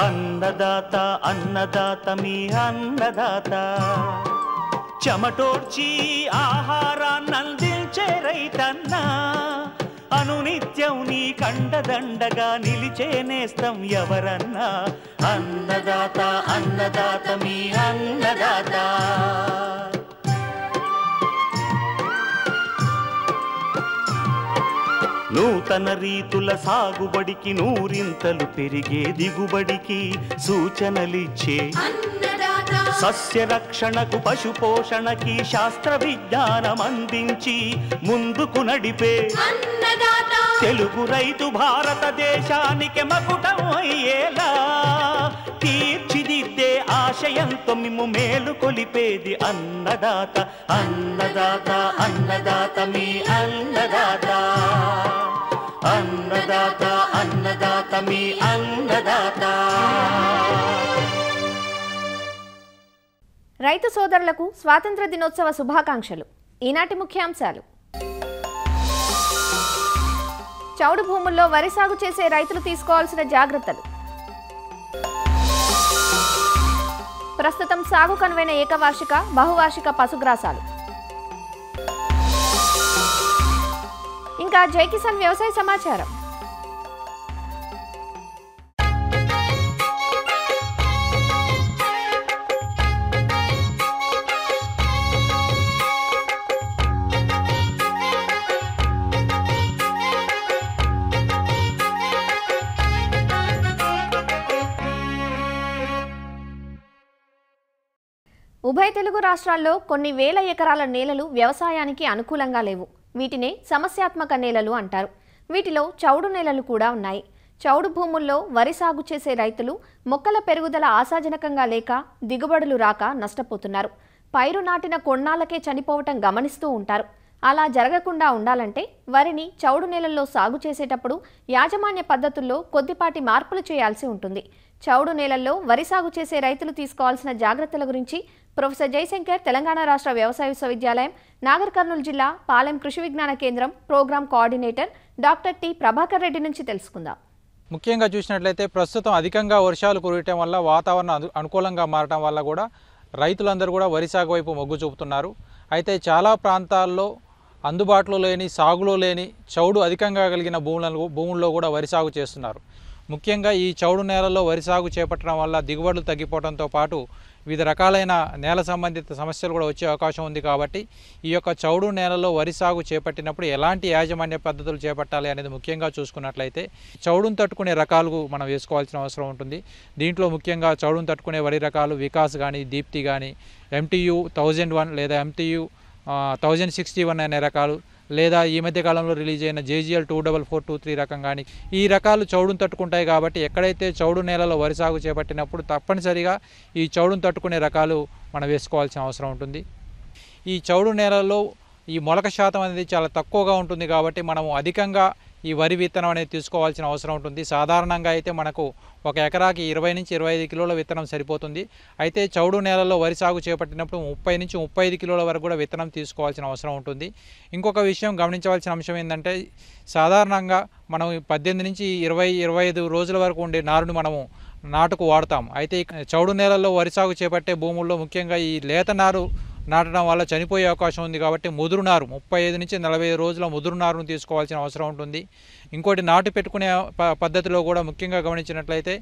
అన్నదాత అన్నదాత మీ అన్నదాత చెమటోడ్చి ఆహారాన్నందించే రైతన్నా అనునిత్యం నీ కండదండగా నిలిచే నేస్తం ఎవరన్నా అన్నదాత అన్నదాత మీ అన్నదాత నూతన రీతుల సాగుబడికి నూరింతలు పెరిగే దిగుబడికి సూచనలిచ్చే సస్య రక్షణకు పశు పోషణకి శాస్త్ర విజ్ఞానం అందించి ముందుకు నడిపే తెలుగు రైతు భారతదేశానికి మకుటం అయ్యేలా తీర్చిదిద్దే ఆశయంతో మిమ్ము మేలు కొలిపేది అన్నదాత అన్నదాత అన్నదాత మీ అన్నదాత అన్నదాత అన్నదాత మీ అన్నదాత. రైతు సోదరులకు స్వాతంత్ర దినోత్సవ శుభాకాంక్షలు. ఈనాటి ముఖ్యాంశాలు: చౌడు భూముల్లో వరి సాగు చేసే రైతులు తీసుకోవాల్సిన జాగ్రత్తలు, ప్రస్తుతం సాగు కనువైన ఏకవార్షిక బహువార్షిక పశుగ్రాసాలు, ఇంకా జై కిసాన్ వ్యవసాయ సమాచారం. ఉభయ తెలుగు రాష్ట్రాల్లో కొన్ని వేల ఎకరాల నేలలు వ్యవసాయానికి అనుకూలంగా లేవు. వీటినే సమస్యాత్మక నేలలు అంటారు. వీటిలో చౌడు నేలలు కూడా ఉన్నాయి. చౌడు భూముల్లో వరి సాగు చేసే రైతులు మొక్కల పెరుగుదల ఆశాజనకంగా లేక దిగుబడులు రాక నష్టపోతున్నారు. పైరు నాటిన కొన్నాళ్లకే చనిపోవటం గమనిస్తూ ఉంటారు. అలా జరగకుండా ఉండాలంటే వరిని చౌడు నేలల్లో సాగు చేసేటప్పుడు యాజమాన్య పద్ధతుల్లో కొద్దిపాటి మార్పులు చేయాల్సి ఉంటుంది. చౌడు నేలల్లో వరి సాగు చేసే రైతులు తీసుకోవాల్సిన జాగ్రత్తల గురించి ప్రొఫెసర్ జయశంకర్ తెలంగాణ రాష్ట్ర వ్యవసాయ విశ్వవిద్యాలయం నాగర్ కర్నూలు జిల్లా Palem Krishi Vignana Kendram program coordinator doctor T Prabhakar Reddy నుంచి తెలుసుకుందాం. ముఖ్యంగా చూసినట్లయితే ప్రస్తుతం అధికంగా వర్షాలు కురవటం వల్ల వాతావరణం అనుకూలంగా మారటం వల్ల కూడా రైతులందరూ కూడా వరి సాగు వైపు మొగ్గు చూపుతున్నారు. అయితే చాలా ప్రాంతాల్లో అందుబాటులో లేని సాగులో లేని చౌడు అధికంగా కలిగిన భూముల్లో కూడా వరి సాగు చేస్తున్నారు. ముఖ్యంగా ఈ చౌడు నేలలో వరి సాగు చేపట్టడం వల్ల దిగుబడులు తగ్గిపోవడంతో పాటు వివిధ రకాలైన నేల సంబంధిత సమస్యలు కూడా వచ్చే అవకాశం ఉంది. కాబట్టి ఈ యొక్క చౌడు నేలలో వరి సాగు చేపట్టినప్పుడు ఎలాంటి యాజమాన్య పద్ధతులు చేపట్టాలి అనేది ముఖ్యంగా చూసుకున్నట్లయితే చౌడును తట్టుకునే రకాలు మనం వేసుకోవాల్సిన అవసరం ఉంటుంది. దీంట్లో ముఖ్యంగా చౌడును తట్టుకునే వరి రకాలు వికాస్ కానీ దీప్తి కానీ MTU 1001 లేదా MTU 1061 అనే రకాలు, లేదా ఈ మధ్య కాలంలో రిలీజ్ అయిన JGL 24423 రకం కానీ ఈ రకాలు చౌడును తట్టుకుంటాయి. కాబట్టి ఎక్కడైతే చౌడు నేలలో వరి సాగు చేపట్టినప్పుడు తప్పనిసరిగా ఈ చౌడును తట్టుకునే రకాలు మనం వేసుకోవాల్సిన అవసరం ఉంటుంది. ఈ చౌడు నేలలో ఈ మొలక శాతం అనేది చాలా తక్కువగా ఉంటుంది. కాబట్టి మనము అధికంగా ఈ వరి విత్తనం అనేది తీసుకోవాల్సిన అవసరం ఉంటుంది. సాధారణంగా అయితే మనకు ఒక ఎకరాకి 20 నుంచి 25 కిలోల విత్తనం సరిపోతుంది. అయితే చౌడు నేలలో వరి సాగు చేపట్టినప్పుడు 30 నుంచి 35 కిలోల వరకు కూడా విత్తనం తీసుకోవాల్సిన అవసరం ఉంటుంది. ఇంకొక విషయం గమనించవలసిన అంశం ఏంటంటే సాధారణంగా మనం 18 నుంచి 20-25 రోజుల వరకు ఉండే నారుని మనము నాటుకు వాడతాం. అయితే చౌడు నేలలో వరి సాగు చేపట్టే భూముల్లో ముఖ్యంగా ఈ లేత నారు నాటడం వల్ల చనిపోయే అవకాశం ఉంది. కాబట్టి ముదురు నారు 35 నుంచి 45 రోజుల ముదురు నారును తీసుకోవాల్సిన అవసరం ఉంటుంది. ఇంకోటి నాటు పెట్టుకునే పద్ధతిలో కూడా ముఖ్యంగా గమనించినట్లయితే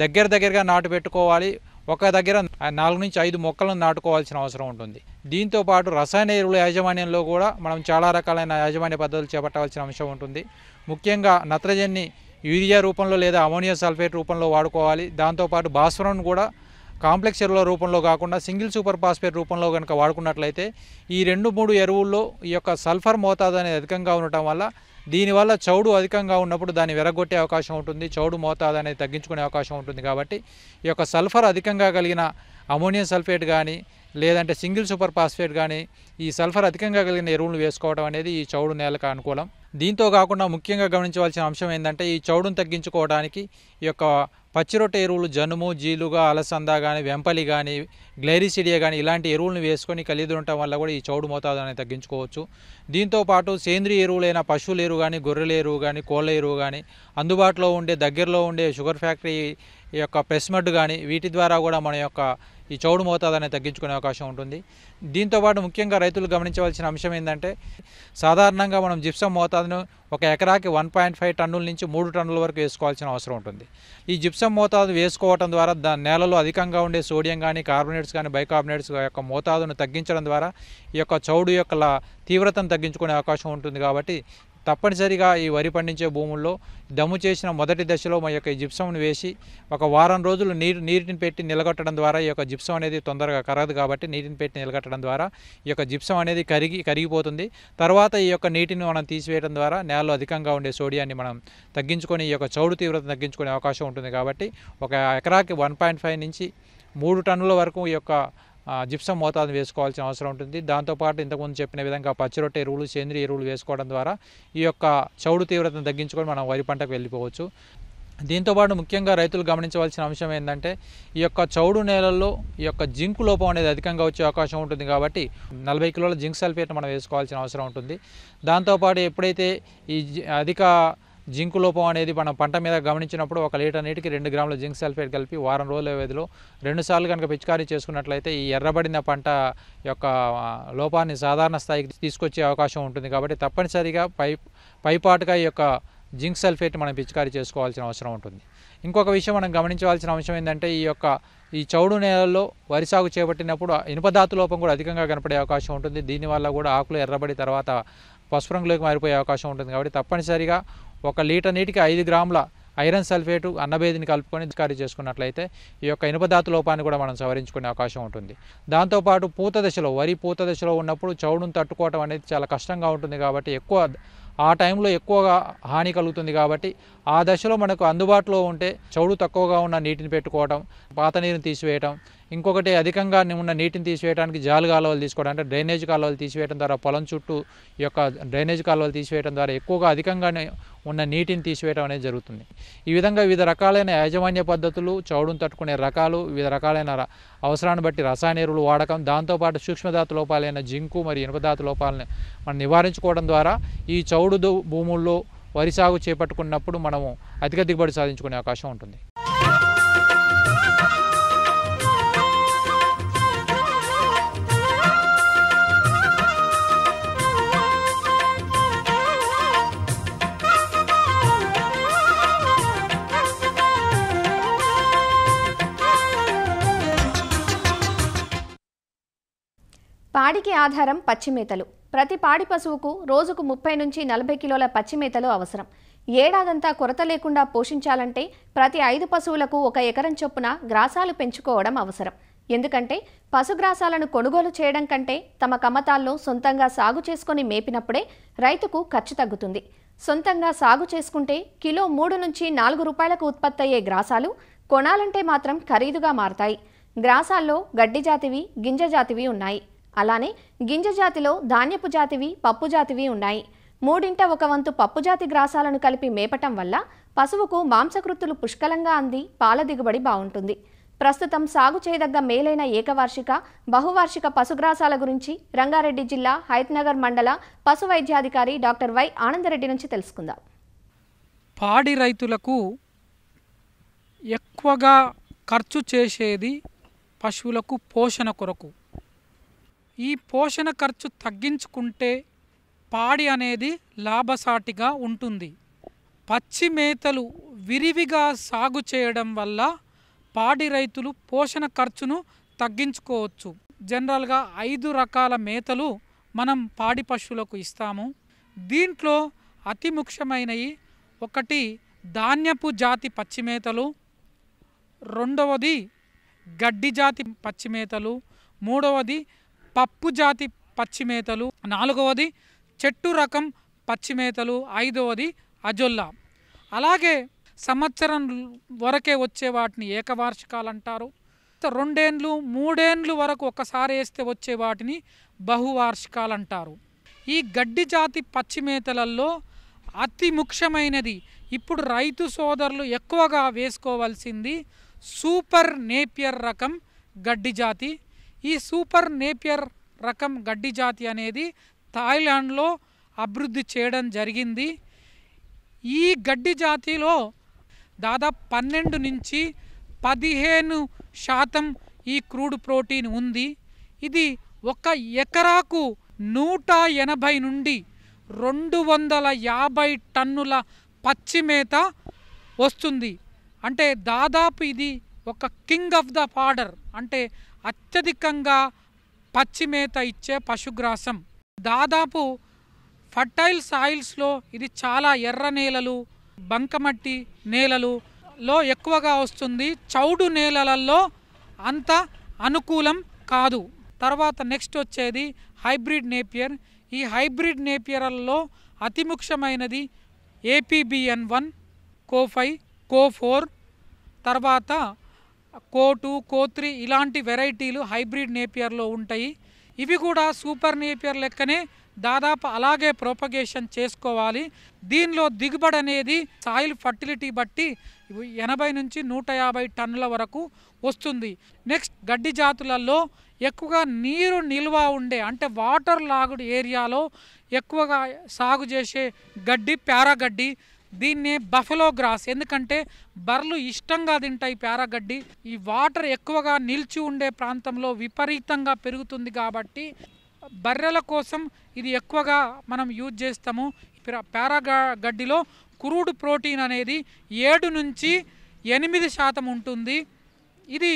దగ్గరగా నాటు పెట్టుకోవాలి. ఒక దగ్గర 4 నుంచి 5 మొక్కలను నాటుకోవాల్సిన అవసరం ఉంటుంది. దీంతో పాటు రసాయన ఎరువుల యాజమాన్యంలో కూడా మనం చాలా రకాలైన యాజమాన్య పద్ధతులు చేపట్టవలసిన అంశం ఉంటుంది. ముఖ్యంగా నత్రజనిని యూరియా రూపంలో లేదా అమోనియా సల్ఫేట్ రూపంలో వాడుకోవాలి. దాంతోపాటు భాస్వరం కూడా కాంప్లెక్స్ ఎరువుల రూపంలో కాకుండా సింగిల్ సూపర్ ఫాస్ఫేట్ రూపంలో కనుక వాడుకున్నట్లయితే ఈ 2-3 ఎరువుల్లో ఈ యొక్క సల్ఫర్ మోతాదు అనేది అధికంగా ఉండటం వల్ల దీనివల్ల చౌడు అధికంగా ఉన్నప్పుడు దాన్ని వెరగొట్టే అవకాశం ఉంటుంది. చౌడు మోతాదు అనేది తగ్గించుకునే అవకాశం ఉంటుంది. కాబట్టి ఈ యొక్క సల్ఫర్ అధికంగా కలిగిన అమోనియం సల్ఫేట్ కానీ లేదంటే సింగిల్ సూపర్ ఫాస్ఫేట్ కానీ ఈ సల్ఫర్ అధికంగా కలిగిన ఎరువులు వేసుకోవడం అనేది ఈ చౌడు నేలకు అనుకూలం. దీంతో కాకుండా ముఖ్యంగా గమనించవలసిన అంశం ఏంటంటే ఈ చౌడును తగ్గించుకోవడానికి ఈ యొక్క పచ్చిరొట్టె ఎరువులు జనుము, జీలుగా, అలసంద కానీ, వెంపలి కానీ, గ్లైరిసిడియా కానీ ఇలాంటి ఎరువులను వేసుకొని కలిగి ఉండటం వల్ల కూడా ఈ చౌడు మోతాదు అనేది తగ్గించుకోవచ్చు. దీంతోపాటు సేంద్రియ ఎరువులైన పశువుల ఎరువు కానీ, గొర్రెల ఎరువు కానీ, కోళ్ళ ఎరువు కానీ అందుబాటులో ఉండే దగ్గరలో ఉండే షుగర్ ఫ్యాక్టరీ ఈ యొక్క ప్రెస్ మడ్ కానీ వీటి ద్వారా కూడా మన యొక్క ఈ చౌడు మోతాదు అనేది తగ్గించుకునే అవకాశం ఉంటుంది. దీంతోపాటు ముఖ్యంగా రైతులు గమనించవలసిన అంశం ఏంటంటే సాధారణంగా మనం జిప్సం మోతాదును ఒక ఎకరాకి 1.5 టన్నుల నుంచి 3 టన్నుల వరకు వేసుకోవాల్సిన అవసరం ఉంటుంది. ఈ జిప్సం మోతాదు వేసుకోవడం ద్వారా నేలలో అధికంగా ఉండే సోడియం కానీ కార్బోనేట్స్ కానీ బైకార్బోనేట్స్ యొక్క మోతాదును తగ్గించడం ద్వారా ఈ యొక్క చౌడు యొక్క తీవ్రతను తగ్గించుకునే అవకాశం ఉంటుంది. కాబట్టి తప్పనిసరిగా ఈ వరి పండించే భూముల్లో దమ్ము చేసిన మొదటి దశలో మన యొక్క జిప్సంను వేసి ఒక వారం రోజులు నీటిని పెట్టి నిలగొట్టడం ద్వారా ఈ యొక్క జిప్సం అనేది తొందరగా కరగదు. కాబట్టి నీటిని పెట్టి నిలగొట్టడం ద్వారా ఈ యొక్క జిప్సం అనేది కరిగిపోతుంది. తర్వాత ఈ యొక్క నీటిని మనం తీసివేయడం ద్వారా నేలలో అధికంగా ఉండే సోడియాన్ని మనం తగ్గించుకొని ఈ యొక్క చౌడు తీవ్రత తగ్గించుకునే అవకాశం ఉంటుంది. కాబట్టి ఒక ఎకరాకి 1.5 నుంచి 3 టన్నుల వరకు ఈ యొక్క జిప్సం మోతాదును వేసుకోవాల్సిన అవసరం ఉంటుంది. దాంతోపాటు ఇంతకుముందు చెప్పిన విధంగా పచ్చిరొట్టె ఎరువులు సేంద్రియ ఎరువులు వేసుకోవడం ద్వారా ఈ యొక్క చౌడు తీవ్రతను తగ్గించుకొని మనం వరి పంటకు వెళ్ళిపోవచ్చు. దీంతోపాటు ముఖ్యంగా రైతులు గమనించవలసిన అంశం ఏంటంటే ఈ యొక్క చౌడు నేలల్లో ఈ యొక్క జింక్ లోపం అనేది అధికంగా వచ్చే అవకాశం ఉంటుంది. కాబట్టి 40 కిలోల జింక్ సల్ఫేట్ మనం వేసుకోవాల్సిన అవసరం ఉంటుంది. దాంతోపాటు ఎప్పుడైతే ఈ అధిక జింకు లోపం అనేది మనం పంట మీద గమనించినప్పుడు 1 లీటర్ నీటికి 2 గ్రాముల జింక్ సల్ఫేట్ కలిపి వారం రోజుల వ్యవధిలో 2 సార్లు కనుక పిచికారీ చేసుకున్నట్లయితే ఈ ఎర్రబడిన పంట యొక్క లోపాన్ని సాధారణ స్థాయికి తీసుకొచ్చే అవకాశం ఉంటుంది. కాబట్టి తప్పనిసరిగా పైపాటుగా ఈ యొక్క జింక్ సల్ఫేట్ మనం పిచికారీ చేసుకోవాల్సిన అవసరం ఉంటుంది. ఇంకొక విషయం మనం గమనించవలసిన అంశం ఏంటంటే ఈ చౌడు నేలల్లో వరి సాగు చేపట్టినప్పుడు ఇనుపధాతు లోపం కూడా అధికంగా కనపడే అవకాశం ఉంటుంది. దీనివల్ల కూడా ఆకులు ఎర్రబడి తర్వాత పసుపు రంగులోకి మారిపోయే అవకాశం ఉంటుంది. కాబట్టి తప్పనిసరిగా 1 లీటర్ నీటికి 5 గ్రాముల ఐరన్ సల్ఫేటు అన్నబేదిని కలుపుకొని పిచికారీ చేసుకున్నట్లయితే ఈ యొక్క ఇనుపధాతు లోపాన్ని కూడా మనం సవరించుకునే అవకాశం ఉంటుంది. దాంతోపాటు వరి పూత దశలో ఉన్నప్పుడు చౌడును తట్టుకోవడం అనేది చాలా కష్టంగా ఉంటుంది. కాబట్టి ఆ టైంలో ఎక్కువగా హాని కలుగుతుంది. కాబట్టి ఆ దశలో మనకు అందుబాటులో ఉంటే చౌడు తక్కువగా ఉన్న నీటిని పెట్టుకోవడం, పాత నీరుని తీసివేయటం, ఇంకొకటి అధికంగా ఉన్న నీటిని తీసివేయడానికి జాలు కాలువలు తీసుకోవడం, అంటే డ్రైనేజ్ కాలువలు తీసివేయడం ద్వారా పొలం చుట్టూ ఈ యొక్క డ్రైనేజ్ కాలువలు తీసివేయడం ద్వారా ఎక్కువగా అధికంగా ఉన్న నీటిని తీసివేయడం అనేది జరుగుతుంది. ఈ విధంగా వివిధ రకాలైన యాజమాన్య పద్ధతులు, చౌడును తట్టుకునే రకాలు, వివిధ రకాలైన అవసరాన్ని బట్టి రసాయన ఎరువులు వాడకం, దాంతోపాటు సూక్ష్మధాతు లోపాలైన జింకు మరియు ఇనుపధాతు లోపాలను మనం నివారించుకోవడం ద్వారా ఈ చౌడు భూముల్లో వరి సాగు చేపట్టుకున్నప్పుడు మనము అధిక దిగుబడి సాధించుకునే అవకాశం ఉంటుంది. పాడికి ఆధారం పచ్చిమేతలు. ప్రతి పాడి పశువుకు రోజుకు 30 నుంచి 40 కిలోల పచ్చిమేతలు అవసరం. ఏడాదంతా కొరత లేకుండా పోషించాలంటే ప్రతి 5 పశువులకు 1 ఎకరం చొప్పున గ్రాసాలు పెంచుకోవడం అవసరం. ఎందుకంటే పశుగ్రాసాలను కొనుగోలు చేయడం కంటే తమ కమతాల్లో సొంతంగా సాగు చేసుకొని మేపినప్పుడే రైతుకు ఖర్చు తగ్గుతుంది. సొంతంగా సాగు చేసుకుంటే కిలో 3 నుంచి 4 రూపాయలకు ఉత్పత్తి అయ్యే గ్రాసాలు కొనాలంటే మాత్రం ఖరీదుగా మారతాయి. గ్రాసాల్లో గడ్డి జాతివి, గింజ జాతివి ఉన్నాయి. అలానే గింజ జాతిలో ధాన్యపు జాతివి, పప్పు జాతివి ఉన్నాయి. 3/1 వంతు పప్పు జాతి గ్రాసాలను కలిపి మేపటం వల్ల పశువుకు మాంసకృతులు పుష్కలంగా అంది పాల దిగుబడి బాగుంటుంది. ప్రస్తుతం సాగు చేయదగ్గ మేలైన ఏకవార్షిక, బహువార్షిక పశుగ్రాసాల గురించి రంగారెడ్డి జిల్లా హైత్నగర్ మండల పశు వైద్యాధికారి డాక్టర్ వై ఆనందరెడ్డి నుంచి తెలుసుకుందాం. పాడి రైతులకు ఎక్కువగా ఖర్చు చేసేది పశువులకు పోషణ కొరకు. ఈ పోషణ ఖర్చు తగ్గించుకుంటే పాడి అనేది లాభసాటిగా ఉంటుంది. పచ్చి మేతలు విరివిగా సాగు చేయడం వల్ల పాడి రైతులు పోషణ ఖర్చును తగ్గించుకోవచ్చు. జనరల్గా 5 రకాల మేతలు మనం పాడి పశువులకు ఇస్తాము. దీంట్లో అతి ముఖ్యమైనవి 1 ధాన్యపు జాతి పచ్చిమేతలు, 2వది గడ్డి జాతి పచ్చిమేతలు, 3వది పప్పు జాతి పచ్చిమేతలు, 4వది చెట్టు రకం పచ్చిమేతలు, 5వది అజొల్లా. అలాగే సంవత్సరం వరకే వచ్చే వాటిని ఏకవార్షికాలు అంటారు. 2 ఏండ్లు 3 ఏండ్లు వరకు ఒకసారి వేస్తే వచ్చే వాటిని బహువార్షికాలు అంటారు. ఈ గడ్డి జాతి పచ్చిమేతలలో అతి ముఖ్యమైనది ఇప్పుడు రైతు సోదరులు ఎక్కువగా వేసుకోవాల్సింది సూపర్ నేపియర్ రకం గడ్డి జాతి. ఈ సూపర్ నేపియర్ రకం గడ్డి జాతి అనేది థాయిలాండ్లో అభివృద్ధి చేయడం జరిగింది. ఈ గడ్డి జాతిలో దాదాపు 12 నుంచి 15% ఈ క్రూడ్ ప్రోటీన్ ఉంది. ఇది ఒక ఎకరాకు 180 నుండి 250 టన్నుల పచ్చి మేత వస్తుంది. అంటే దాదాపు ఇది ఒక కింగ్ ఆఫ్ ద ఫాడర్, అంటే అత్యధికంగా పచ్చి మేత ఇచ్చే పశుగ్రాసం. దాదాపు ఫర్టైల్ సాయిల్స్లో ఇది చాలా ఎర్ర నేలలు, బంకమట్టి నేలలలో ఎక్కువగా వస్తుంది. చౌడు నేలలలో అంత అనుకూలం కాదు. తర్వాత నెక్స్ట్ వచ్చేది హైబ్రిడ్ నేపియర్. ఈ హైబ్రిడ్ నేపియర్లలో అతి ముఖ్యమైనది APBN1, కో5, కో4, తర్వాత కో2, కో3 ఇలాంటి వెరైటీలు హైబ్రిడ్ నేపియర్లో ఉంటాయి. ఇవి కూడా సూపర్ నేపియర్ లెక్కనే దాదాపు అలాగే ప్రొపగేషన్ చేసుకోవాలి. దీనిలో దిగుబడి అనేది సాయిల్ ఫర్టిలిటీ బట్టి 80 నుంచి 150 టన్నుల వరకు వస్తుంది. నెక్స్ట్ గడ్డి జాతులలో ఎక్కువగా నీరు నిల్వ ఉండే, అంటే వాటర్ లాగుడ్ ఏరియాలో ఎక్కువగా సాగు చేసే గడ్డి పారాగడ్డి. దీన్నే బఫెలో గ్రాస్, ఎందుకంటే బర్రెలు ఇష్టంగా తింటాయి పారాగడ్డి. ఈ వాటర్ ఎక్కువగా నిలిచి ఉండే ప్రాంతంలో విపరీతంగా పెరుగుతుంది కాబట్టి బర్రెల కోసం ఇది ఎక్కువగా మనం యూజ్ చేస్తాము. పారాగడ్డిలో క్రూడ్ ప్రోటీన్ అనేది 7 నుంచి 8% ఉంటుంది. ఇది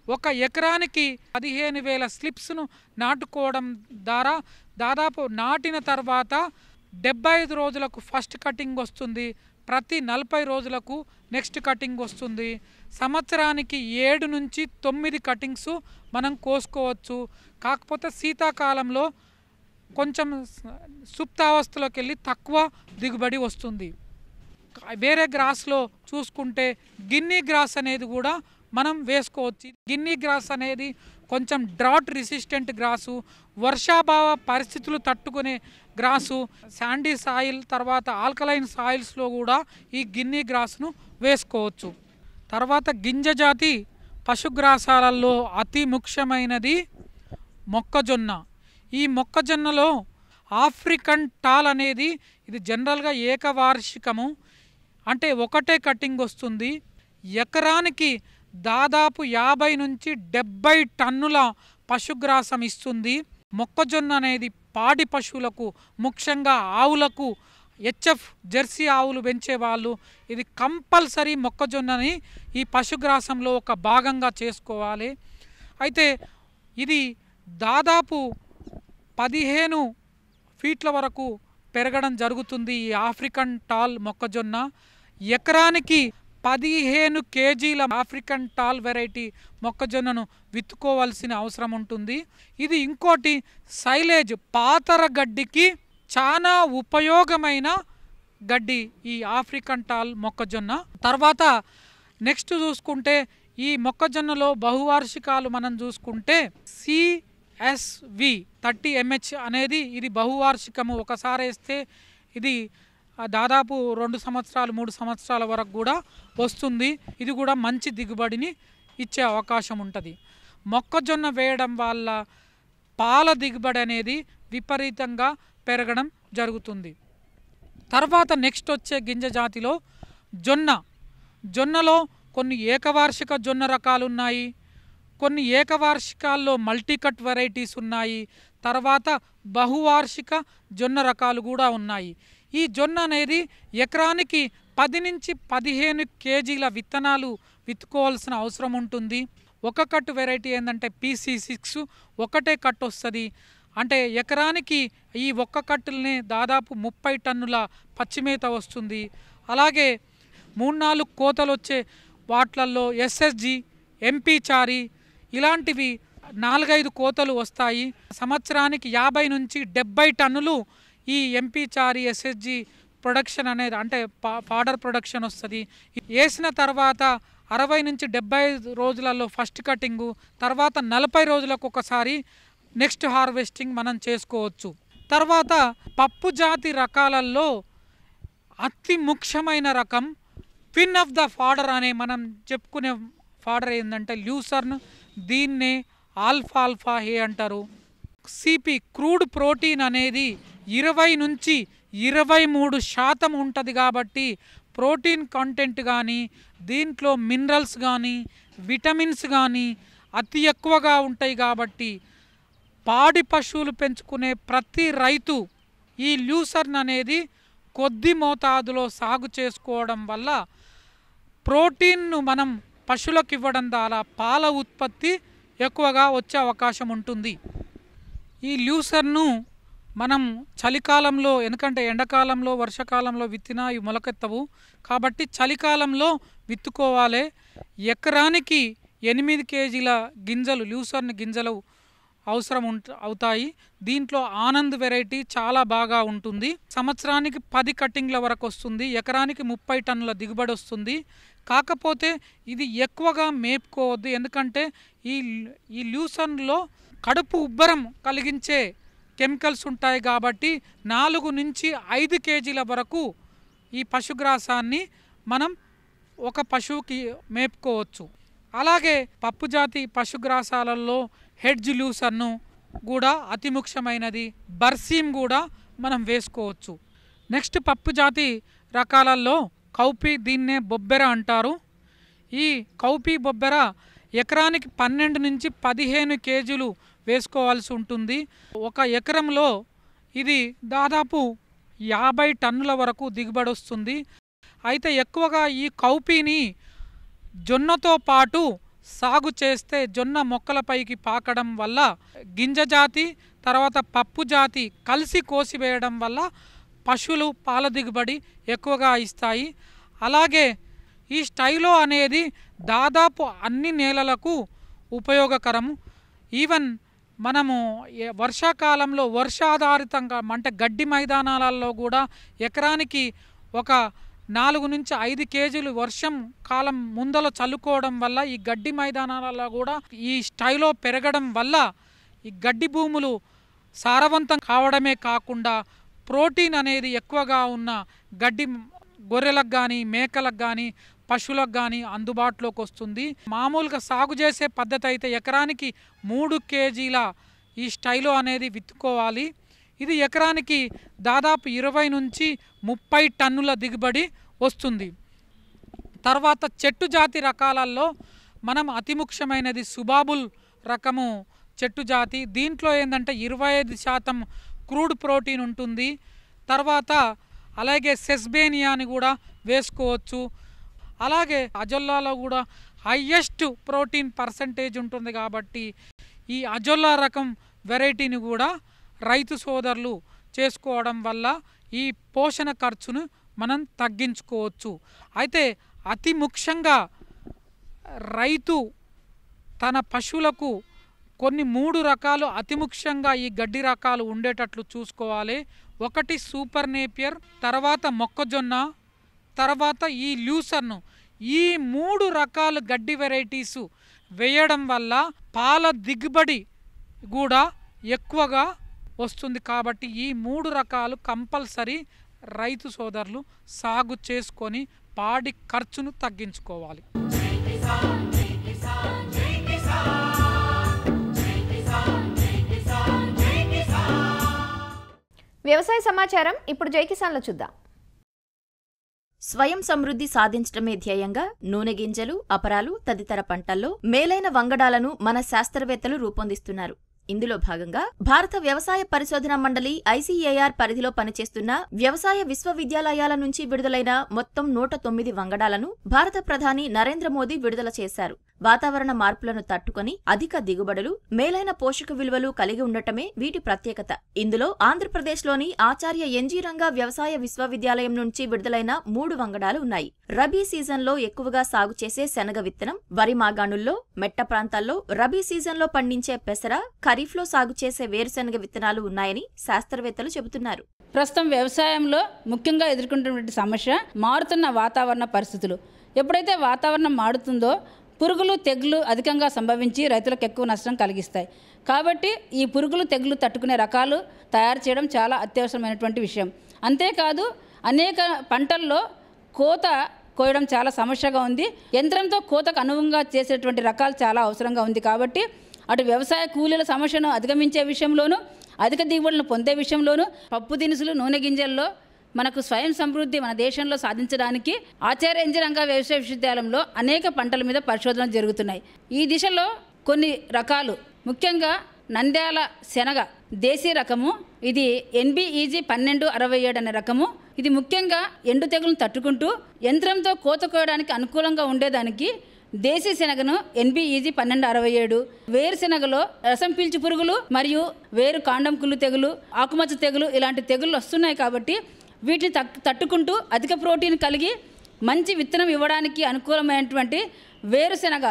ఒక ఎకరానికి 15,000 స్లిప్స్ను నాటుకోవడం ద్వారా దాదాపు నాటిన తర్వాత 75 రోజులకు ఫస్ట్ కటింగ్ వస్తుంది. ప్రతి 40 రోజులకు నెక్స్ట్ కటింగ్ వస్తుంది. సంవత్సరానికి 7 నుంచి 9 కటింగ్స్ మనం కోసుకోవచ్చు. కాకపోతే శీతాకాలంలో కొంచెం సుప్తావస్థలోకి వెళ్ళి తక్కువ దిగుబడి వస్తుంది. వేరే గ్రాస్లో చూసుకుంటే గిన్నీ గ్రాస్ అనేది కూడా మనం వేసుకోవచ్చు. గిన్నీ గ్రాస్ అనేది కొంచెం డ్రాట్ రెసిస్టెంట్ గ్రాసు, వర్షాభావ పరిస్థితులు తట్టుకునే గ్రాసు. శాండీ సాయిల్ తర్వాత ఆల్కలైన్ సాయిల్స్లో కూడా ఈ గిన్నీ గ్రాస్ను వేసుకోవచ్చు. తర్వాత గింజ జాతి పశుగ్రాసాలలో అతి ముఖ్యమైనది మొక్కజొన్న. ఈ మొక్కజొన్నలో ఆఫ్రికన్ టాల్ అనేది ఇది జనరల్గా ఏకవార్షికము, అంటే ఒకటే కటింగ్ వస్తుంది. ఎకరానికి దాదాపు 50 నుంచి 70 టన్నుల పశుగ్రాసం ఇస్తుంది. మొక్కజొన్న అనేది పాడి పశువులకు, ముఖ్యంగా ఆవులకు, HF జెర్సీ ఆవులు పెంచే వాళ్ళు ఇది కంపల్సరీ మొక్కజొన్నని ఈ పశుగ్రాసంలో ఒక భాగంగా చేసుకోవాలి. అయితే ఇది దాదాపు 15 ఫీట్ల వరకు పెరగడం జరుగుతుంది. ఈ ఆఫ్రికన్ టాల్ మొక్కజొన్న ఎకరానికి 15 కేజీల ఆఫ్రికన్ టాల్ వెరైటీ మొక్కజొన్నను విత్తుకోవాల్సిన అవసరం ఉంటుంది. ఇది ఇంకోటి సైలేజ్, పాతర గడ్డికి చాలా ఉపయోగమైన గడ్డి ఈ ఆఫ్రికన్ టాల్ మొక్కజొన్న. తర్వాత నెక్స్ట్ చూసుకుంటే ఈ మొక్కజొన్నలో బహువార్షికాలు మనం చూసుకుంటే CSV 30 MH అనేది ఇది బహువార్షికము. ఒకసారి వేస్తే ఇది దాదాపు 2 సంవత్సరాలు 3 సంవత్సరాల వరకు కూడా వస్తుంది. ఇది కూడా మంచి దిగుబడిని ఇచ్చే అవకాశం ఉంటుంది. మొక్కజొన్న వేయడం వల్ల పాల దిగుబడి అనేది విపరీతంగా పెరగడం జరుగుతుంది. తర్వాత నెక్స్ట్ వచ్చే గింజ జాతిలో జొన్నలో కొన్ని ఏకవార్షిక జొన్న రకాలు ఉన్నాయి, కొన్ని ఏకవార్షికాల్లో మల్టీకట్ వెరైటీస్ ఉన్నాయి, తర్వాత బహువార్షిక జొన్న రకాలు కూడా ఉన్నాయి. ఈ జొన్న అనేది ఎకరానికి 10 నుంచి 15 కేజీల విత్తనాలు విత్తుకోవాల్సిన అవసరం ఉంటుంది. ఒక కట్టు వెరైటీ ఏంటంటే PC6 ఒకటే కట్టు వస్తుంది. అంటే ఎకరానికి ఈ ఒక్క కట్టులనే దాదాపు 30 టన్నుల పచ్చిమేత వస్తుంది. అలాగే 3-4 కోతలు వచ్చే వాట్లల్లో SSG, MP చారి ఇలాంటివి 4-5 కోతలు వస్తాయి. సంవత్సరానికి 50 నుంచి 70 టన్నులు ఈ MP చారి SSG ప్రొడక్షన్ అనేది, అంటే ఫాడర్ ప్రొడక్షన్ వస్తుంది. వేసిన తర్వాత 60 నుంచి 75 రోజులలో ఫస్ట్ కటింగు, తర్వాత 40 రోజులకు ఒకసారి నెక్స్ట్ హార్వెస్టింగ్ మనం చేసుకోవచ్చు. తర్వాత పప్పు జాతి రకాలలో అతి ముఖ్యమైన రకం క్వీన్ ఆఫ్ ద ఫాడర్ అనే మనం చెప్పుకునే ఫాడర్ ఏంటంటే ల్యూసర్న్. దీన్నే ఆల్ఫా హే అంటారు. CP క్రూడ్ ప్రోటీన్ అనేది 20 నుంచి 23% ఉంటుంది. కాబట్టి ప్రోటీన్ కంటెంట్ కానీ దీంట్లో మినరల్స్ కానీ విటమిన్స్ కానీ అతి ఎక్కువగా ఉంటాయి. కాబట్టి పాడి పశువులు పెంచుకునే ప్రతి రైతు ఈ ల్యూసర్న్ అనేది కొద్ది మోతాదులో సాగు చేసుకోవడం వల్ల ప్రోటీన్ను మనం పశువులకు ఇవ్వడం ద్వారా పాల ఉత్పత్తి ఎక్కువగా వచ్చే అవకాశం ఉంటుంది. ఈ ల్యూసర్ను మనం చలికాలంలో, ఎందుకంటే ఎండాకాలంలో వర్షాకాలంలో విత్తినా ఇవి మొలకెత్తవు కాబట్టి చలికాలంలో విత్తుకోవాలి. ఎకరానికి 8 కేజీల గింజలు ల్యూసర్న్ గింజలు అవసరం అవుతాయి. దీంట్లో ఆనంద్ వెరైటీ చాలా బాగా ఉంటుంది. సంవత్సరానికి 10 కట్టింగ్ల వరకు వస్తుంది. ఎకరానికి 30 టన్నుల దిగుబడి వస్తుంది. కాకపోతే ఇది ఎక్కువగా మేపుకోవద్దు, ఎందుకంటే ఈ ల్యూసర్న్లో కడుపు ఉబ్బరం కలిగించే కెమికల్స్ ఉంటాయి. కాబట్టి 4 నుంచి 5 కేజీల వరకు ఈ పశుగ్రాసాన్ని మనం ఒక పశువుకి మేపుకోవచ్చు. అలాగే పప్పు జాతి పశుగ్రాసాలలో హెడ్జ్ ల్యూసర్ను కూడా అతి ముఖ్యమైనది. బర్సీమ్ కూడా మనం వేసుకోవచ్చు. నెక్స్ట్ పప్పు జాతి రకాలలో కౌపి, దీన్నే బొబ్బెర అంటారు. ఈ కౌపి బొబ్బెర ఎకరానికి 12 నుంచి 15 కేజీలు వేసుకోవాల్సి ఉంటుంది. ఒక ఎకరంలో ఇది దాదాపు 50 టన్నుల వరకు దిగుబడి వస్తుంది. అయితే ఎక్కువగా ఈ కౌపీని జొన్నతో పాటు సాగు చేస్తే జొన్న మొక్కలపైకి పాకడం వల్ల గింజ జాతి తర్వాత పప్పు జాతి కలిసి కోసివేయడం వల్ల పశువులు పాల దిగుబడి ఎక్కువగా ఇస్తాయి. అలాగే ఈ స్టైలో అనేది దాదాపు అన్ని నేలలకు ఉపయోగకరం. ఈవెన్ మనము వర్షాకాలంలో వర్షాధారితంగా అంటే గడ్డి మైదానాలలో కూడా ఎకరానికి ఒక 4 నుంచి 5 కేజీలు వర్షం కాలం ముందల చల్లుకోవడం వల్ల ఈ గడ్డి మైదానాలలో కూడా ఈ స్టైలో పెరగడం వల్ల ఈ గడ్డి భూములు సారవంతం కావడమే కాకుండా ప్రోటీన్ అనేది ఎక్కువగా ఉన్న గడ్డి గొర్రెలకు కానీ మేకలకు కానీ పశువులకు కానీ అందుబాటులోకి వస్తుంది. మామూలుగా సాగు చేసే పద్ధతి అయితే ఎకరానికి 3 కేజీల ఈ స్టైలో అనేది విత్తుకోవాలి. ఇది ఎకరానికి దాదాపు 20 నుంచి 30 టన్నుల దిగుబడి వస్తుంది. తర్వాత చెట్టు జాతి రకాలలో మనం అతి ముఖ్యమైనది సుబాబుల్ రకము చెట్టు జాతి. దీంట్లో ఏంటంటే 25% క్రూడ్ ప్రోటీన్ ఉంటుంది. తర్వాత అలాగే సెస్బేనియాని కూడా వేసుకోవచ్చు. అలాగే అజొల్లాలో కూడా హయ్యెస్ట్ ప్రోటీన్ పర్సంటేజ్ ఉంటుంది. కాబట్టి ఈ అజొల్లా రకం వెరైటీని కూడా రైతు సోదరులు చేసుకోవడం వల్ల ఈ పోషణ ఖర్చును మనం తగ్గించుకోవచ్చు. అయితే అతి ముఖ్యంగా రైతు తన పశువులకు కొన్ని 3 రకాలు అతి ముఖ్యంగా ఈ గడ్డి రకాలు ఉండేటట్లు చూసుకోవాలి. ఒకటి సూపర్ నేపియర్, తర్వాత మొక్కజొన్న, తర్వాత ఈ ల్యూసర్ను. ఈ 3 రకాల గడ్డి వెరైటీసు వేయడం వల్ల పాల దిగుబడి కూడా ఎక్కువగా వస్తుంది. కాబట్టి ఈ 3 రకాలు కంపల్సరీ రైతు సోదరులు సాగు చేసుకొని పాడి ఖర్చును తగ్గించుకోవాలి. వ్యవసాయ సమాచారం ఇప్పుడు జై కిసాన్లో చూద్దాం. స్వయం సమృద్ధి సాధించడమే ధ్యేయంగా నూనె గింజలు, అపరాలు తదితర పంటల్లో మేలైన వంగడాలను మన శాస్త్రవేత్తలు రూపొందిస్తున్నారు. ఇందులో భాగంగా భారత వ్యవసాయ పరిశోధన మండలి ICAR పరిధిలో పనిచేస్తున్న వ్యవసాయ విశ్వవిద్యాలయాల నుంచి విడుదలైన మొత్తం 109 వంగడాలను భారత ప్రధాని నరేంద్ర మోదీ విడుదల చేశారు. వాతావరణ మార్పులను తట్టుకొని అధిక దిగుబడులు, మేలైన పోషక విలువలు కలిగి ఉండటమే వీటి ప్రత్యేకత. ఇందులో ఆంధ్రప్రదేశ్లోని ఆచార్య ఎన్జీ రంగా వ్యవసాయ విశ్వవిద్యాలయం నుంచి విడుదలైన 3 వంగడాలు ఉన్నాయి. రబీ సీజన్లో ఎక్కువగా సాగు చేసే శనగ విత్తనం, వరి మాగాణుల్లో, మెట్ట ప్రాంతాల్లో రబీ సీజన్లో పండించే పెసర, ఖరీఫ్లో సాగు చేసే వేరుశెనగ విత్తనాలు ఉన్నాయని శాస్త్రవేత్తలు చెబుతున్నారు. ప్రస్తుతం వ్యవసాయంలో ముఖ్యంగా ఎదుర్కొంటున్నటువంటి సమస్య మారుతున్న వాతావరణ పరిస్థితులు. ఎప్పుడైతే వాతావరణం మారుతుందో పురుగులు, తెగులు అధికంగా సంభవించి రైతులకు ఎక్కువ నష్టం కలిగిస్తాయి. కాబట్టి ఈ పురుగులు, తెగులు తట్టుకునే రకాలు తయారు చేయడం చాలా అత్యవసరమైనటువంటి విషయం. అంతేకాదు అనేక పంటల్లో కోత కోయడం చాలా సమస్యగా ఉంది. యంత్రంతో కోతకు అనువుగా చేసేటువంటి రకాలు చాలా అవసరంగా ఉంది. కాబట్టి అటు వ్యవసాయ కూలీల సమస్యను అధిగమించే విషయంలోనూ, అధిక దిగుబడులను పొందే విషయంలోనూ పప్పు దినుసులు, నూనె గింజల్లో మనకు స్వయం సమృద్ధి మన దేశంలో సాధించడానికి ఆచార్య ఎన్జీ రంగా వ్యవసాయ విశ్వవిద్యాలయంలో అనేక పంటల మీద పరిశోధనలు జరుగుతున్నాయి. ఈ దిశలో కొన్ని రకాలు, ముఖ్యంగా నంద్యాల శనగ దేశీ రకము, ఇది NBEG 1267 అనే రకము. ఇది ముఖ్యంగా ఎండు తెగులను తట్టుకుంటూ యంత్రంతో కోత కోయడానికి అనుకూలంగా ఉండేదానికి దేశీ శనగను NBEG 1267, వేరుశెనగలో రసం పీల్చి పురుగులు మరియు వేరు కాండం కుళ్ళు తెగులు, ఆకుమచ్చ తెగులు ఇలాంటి తెగుళ్ళు వస్తున్నాయి కాబట్టి వీటిని తట్టుకుంటూ అధిక ప్రోటీన్ కలిగి మంచి విత్తనం ఇవ్వడానికి అనుకూలమైనటువంటి వేరుశెనగ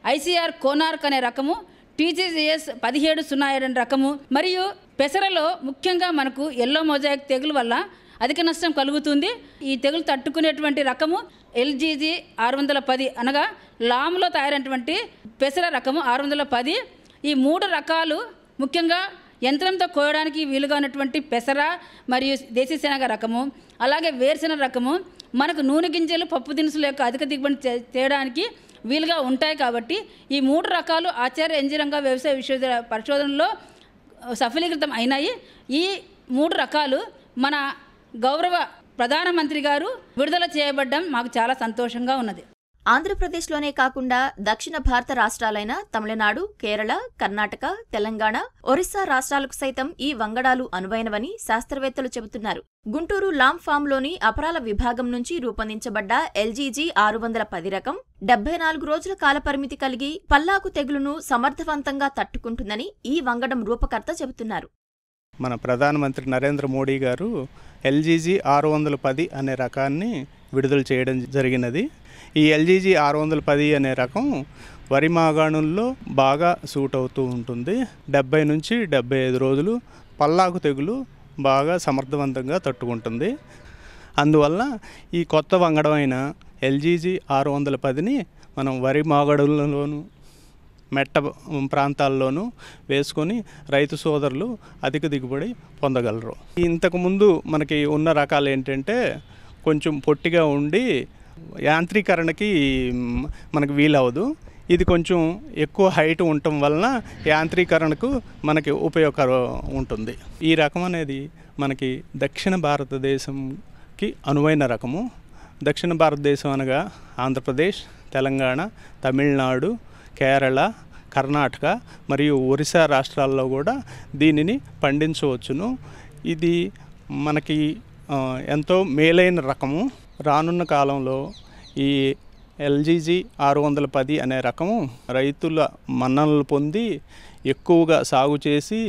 ICR కోనార్క్ అనే రకము, TGS 1707 అనే రకము, మరియు పెసరలో ముఖ్యంగా మనకు ఎల్లో మొజాయిక్ తెగులు వల్ల అధిక నష్టం కలుగుతుంది. ఈ తెగులు తట్టుకునేటువంటి రకము LGG 610, అనగా లాములో తయారైనటువంటి పెసర రకము 610. ఈ 3 రకాలు ముఖ్యంగా యంత్రంతో కోయడానికి వీలుగా ఉన్నటువంటి పెసర మరియు దేశీ శనగ రకము, అలాగే వేరుశెనగ రకము మనకు నూనె గింజలు పప్పు దినుసుల యొక్క అధిక దిగుబడి చేయడానికి వీలుగా ఉంటాయి. కాబట్టి ఈ 3 రకాలు ఆచార్య ఎన్జీ రంగా వ్యవసాయ విశ్వవిద్యాలయ పరిశోధనలో సఫలీకృతం అయినాయి. ఈ 3 రకాలు మన గౌరవ ప్రధానమంత్రి గారు విడుదల చేయబడ్డం మాకు చాలా సంతోషంగా ఉన్నది. ఆంధ్రప్రదేశ్లోనే కాకుండా దక్షిణ భారత రాష్ట్రాలైన తమిళనాడు, కేరళ, కర్ణాటక, తెలంగాణ, ఒరిస్సా రాష్ట్రాలకు సైతం ఈ వంగడాలు అనువైనవని శాస్త్రవేత్తలు చెబుతున్నారు. గుంటూరు లామ్ ఫామ్లోని అపరాల విభాగం నుంచి రూపొందించబడ్డ LGG 610 రకం 74 రోజుల కాలపరిమితి కలిగి పల్లాకు తెగులును సమర్థవంతంగా తట్టుకుంటుందని ఈ వంగడం రూపకర్త చెబుతున్నారు. మన ప్రధానమంత్రి నరేంద్ర మోడీ గారు LGG 610 అనే రకాన్ని విడుదల చేయడం జరిగినది. ఈ LGG 610 అనే రకం వరి మాగాణుల్లో బాగా సూట్ అవుతూ ఉంటుంది. 70 నుంచి 75 రోజులు పల్లాకు తెగులు బాగా సమర్థవంతంగా తట్టుకుంటుంది. అందువల్ల ఈ కొత్త వంగడమైన LGG 610ని మనం వరి మాగడుల్లోనూ మెట్ట ప్రాంతాల్లోనూ వేసుకొని రైతు సోదరులు అధిక దిగుబడి పొందగలరు. ఇంతకుముందు మనకి ఉన్న రకాలు ఏంటంటే కొంచెం పొట్టిగా ఉండి యాంత్రీకరణకి మనకు వీలవదు. ఇది కొంచెం ఎక్కువ హైట్ ఉండటం వలన యాంత్రీకరణకు మనకి ఉపయోగకరం ఉంటుంది. ఈ రకం అనేది మనకి దక్షిణ భారతదేశంకి అనువైన రకము. దక్షిణ భారతదేశం అనగా ఆంధ్రప్రదేశ్, తెలంగాణ, తమిళనాడు, కేరళ, కర్ణాటక మరియు ఒరిస్సా రాష్ట్రాల్లో కూడా దీనిని పండించవచ్చును. ఇది మనకి ఎంతో మేలైన రకము. రానున్న కాలంలో ఈ LGG 610 అనే రకము రైతుల మన్ననలు పొంది ఎక్కువగా సాగు చేసి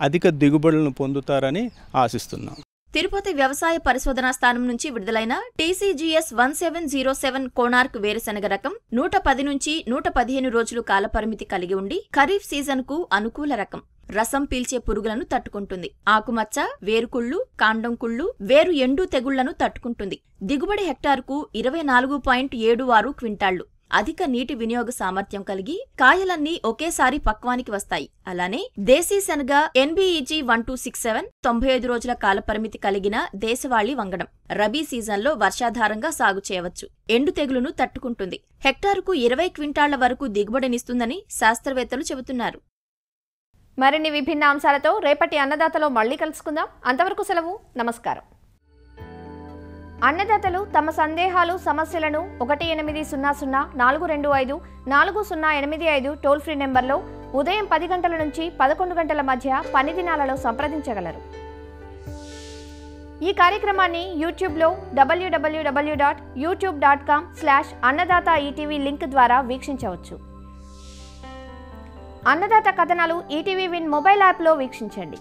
అధిక దిగుబడులను పొందుతారని ఆశిస్తున్నాం. తిరుపతి వ్యవసాయ పరిశోధనా స్థానం నుంచి విడుదలైన TCGS 1707 కోనార్క్ వేరుశెనగ రకం 110 నుంచి 115 రోజులు కాలపరిమితి కలిగి ఉండి ఖరీఫ్ సీజన్కు అనుకూల రకం. రసం పీల్చే పురుగులను తట్టుకుంటుంది. ఆకుమచ్చ, వేరుకుళ్ళు, కాండం కుళ్ళు, వేరు ఎండు తెగుళ్లను తట్టుకుంటుంది. దిగుబడి హెక్టారుకు 24.76 క్వింటాళ్లు. అధిక నీటి వినియోగ సామర్థ్యం కలిగి కాయలన్నీ ఒకేసారి పక్వానికి వస్తాయి. అలానే దేశీ శనగ NBEG 1267 95 రోజుల కాలపరిమితి కలిగిన దేశవాళీ వంగడం. రబీ సీజన్లో వర్షాధారంగా సాగు చేయవచ్చు. ఎండు తెగులును తట్టుకుంటుంది. హెక్టారుకు 20 క్వింటాళ్ల వరకు దిగుబడినిస్తుందని శాస్త్రవేత్తలు చెబుతున్నారు. మరిన్ని విభిన్న అంశాలతో రేపటి అన్నదాతలో మళ్లీ కలుసుకుందాం. అంతవరకు సెలవు. నమస్కారం. అన్నదాతలు తమ సందేహాలు, సమస్యలను 1800-425-4085 టోల్ ఫ్రీ నెంబర్లో ఉదయం 10 గంటల నుంచి 11 గంటల మధ్య పని దినాలలో సంప్రదించగలరు. ఈ కార్యక్రమాన్ని యూట్యూబ్లో www.youtube.com/అన్నదాత-ETV లింక్ ద్వారా వీక్షించవచ్చు. అన్నదాత కథనాలు ETV విన్ మొబైల్ యాప్లో వీక్షించండి.